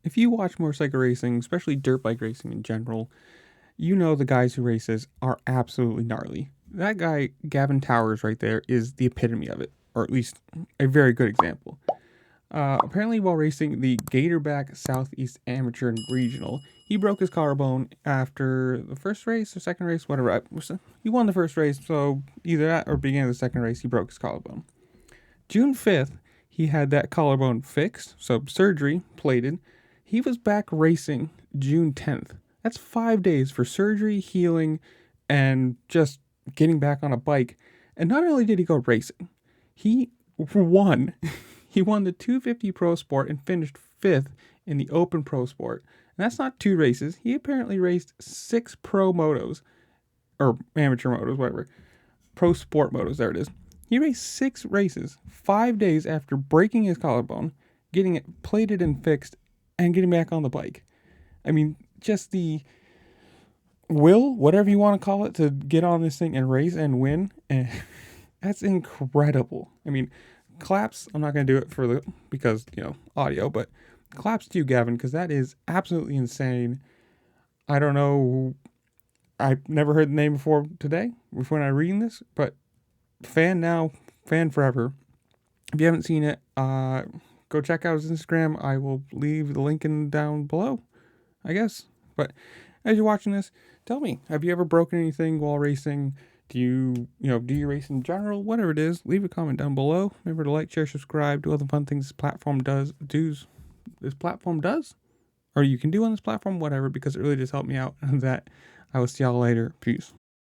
if you watch motorcycle racing, especially dirt bike racing in general, you know the guys who race this are absolutely gnarly. That guy, Gavin Towers, right there, is the epitome of it, or at least a very good example. Apparently, while racing the Gatorback Southeast Amateur and Regional, he broke his collarbone after the first race or second race, whatever. He won the first race, so either that or beginning of the second race, he broke his collarbone. June 5th, he had that collarbone fixed, so surgery, plated. He was back racing June 10th. That's 5 days for surgery, healing, and just getting back on a bike. And not only did he go racing, he won. He won the 250 Pro Sport and finished 5th in the Open Pro Sport. And that's not 2 races. He apparently raced 6 pro motos, or amateur motos, whatever. Pro Sport motos, there it is. He raced 6 races, 5 days after breaking his collarbone, getting it plated and fixed, and getting back on the bike. I mean, just the will, whatever you want to call it, to get on this thing and race and win. And that's incredible. I mean, claps. I'm not going to do it because, audio, but claps to you, Gavin, because that is absolutely insane. I don't know. I've never heard the name before today, when I reading this, but fan now, fan forever. If you haven't seen it, go check out his Instagram. I will leave the link down below, I guess. But as you're watching this, tell me, have you ever broken anything while racing? Do you race in general? Whatever it is, leave a comment down below. Remember to like, share, subscribe, do all the fun things this platform does, or you can do on this platform, whatever, because it really just helped me out. And that I will see y'all later. Peace.